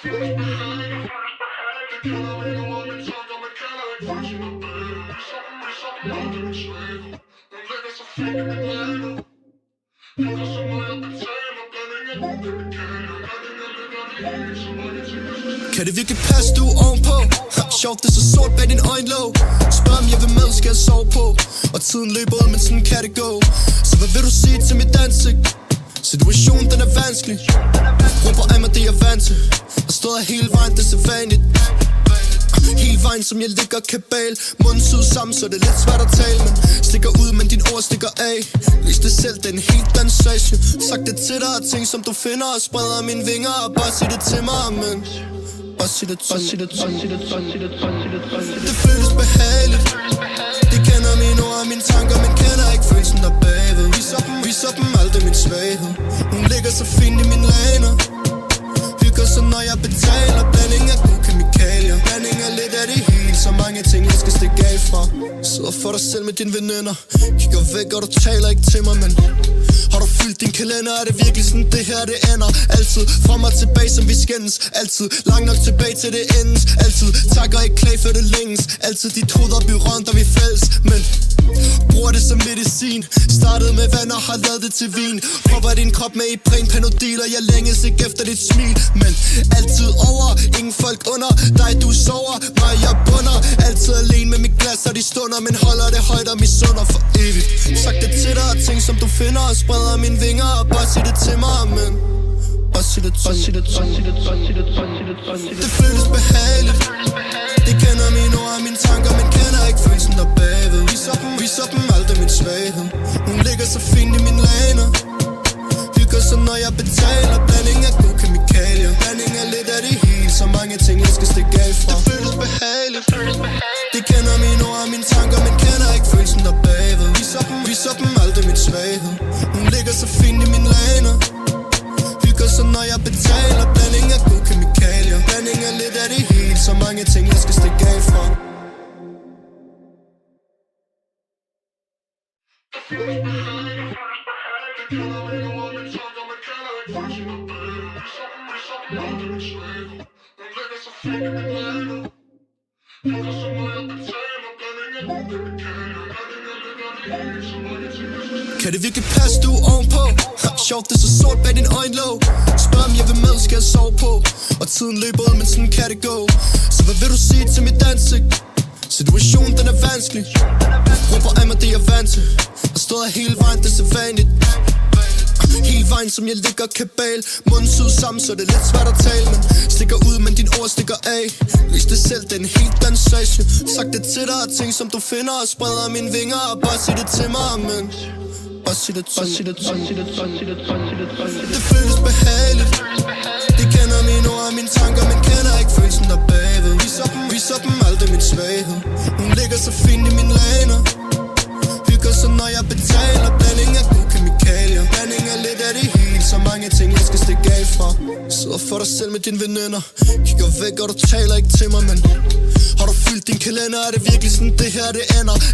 Kan det virkelig passe, du er ovenpå? Sjovt, det er så sort bag din øjenlåg. Spørg om jeg vil med, skal jeg sove på? Og tiden løber ud, men sådan kan det gå. Så hvad vil du sige til mit ansigt? Situationen den er vanskelig. Råber af mig, det er jeg vant til. Og stået af hele vejen, det er så vanligt. Hele vejen som jeg ligger kabal. Munden syet sammen, så det er lidt svært at tale. Men stikker ud, men din ord stikker af. Læs det selv, den helt sensation. Sagt det til dig, ting som du finder. Og spreder mine vinger, og bare sig det til mig, men bare sig det til mig. Det føles behageligt. Det kender mine ord og mine tanker, men kender ikke følelsen der bagved. Viser dem aldrig min svaghed. Hun ligger så fint i mine laner. Hygger så når jeg betaler. Blanding af gode kemikalier. Blanding af lidt af det hele. Så mange ting jeg skal stikke af fra. Sidder for dig selv med dine veninder. Kigger væk og du taler ikke til mig, men har du fyldt din kalender? Er det virkelig sådan det her det ender? Altid frem og tilbage som vi skændes. Altid langt nok tilbage til det endes. Altid takker ikke klag for det længes. Altid dit hoved op i røven der vi fælles. Men bruger det som medicin. Startede med vand og har lavet det til vin. Propper din krop med Ipren, Panodil. Og jeg længes ikke efter dit smil. Men altid over, ingen folk under dig, du sover, mig jeg bunder. Altid alene med mit glas og de stunder. Men holder det højt og misunder for evigt. Sagt det til dig, ting som du finder. Og spreder mine vinger og bare sig det til mig, men bare sig det til mig. Det føles behageligt. Det kender mine ord og mine tanker, men kender ikke følelsen der bagved. Viser dem aldrig min svaghed. Hun ligger så fint i mine laner. Hygger så når jeg betaler. Blanding af gode kemikalier. Blanding af lidt af det hele. Så mange ting jeg skal stikke af fra. Det føles behageligt. Det kender mine ord og mine tanker, men kender ikke følelsen der bagved. Viser dem aldrig min svaghed. Hun ligger så fint i mine laner. Hygger så når jeg betaler. Blanding af gode kemikalier. Blanding af lidt af det hele. Så mange ting jeg skal stikke af fra. Kan det virkelig passe, du er ovenpå? Sjovt, det er så sort bag din øjenlåg. Spørg om jeg vil med, skal jeg sove på? Og tiden løber ud, men sådan kan det gå. Så hvad vil du sige til mit ansigt? Situationen den er vanskelig. Råber af mig, det er jeg vant til. Og stået af hele vejen, det er så vanligt. Hele vejen som jeg ligger kabal. Munden syet sammen, så det er lidt svært at tale. Men stikker ud, men din ord stikker af. Læs det selv, den helt sensation. Sagt det til dig, ting som du finder. Og spreder mine vinger, og bare sig det til mig, men bare sig det til mig. Det føles behageligt. Det kender mine ord og mine tanker, men kender ikke følelsen der bagved. Viser dem aldrig min svaghed. Hun ligger så fint i mine laner. Hygger så når jeg betaler. Blanding af gode kemikalier. Blanding af lidt af det hele. Så mange ting jeg skal stikke af fra. Sidder for dig selv med dine veninder. Kigger væk og du taler ikke til mig, men har du fyldt din kalender? Er det virkelig sådan det her det ender?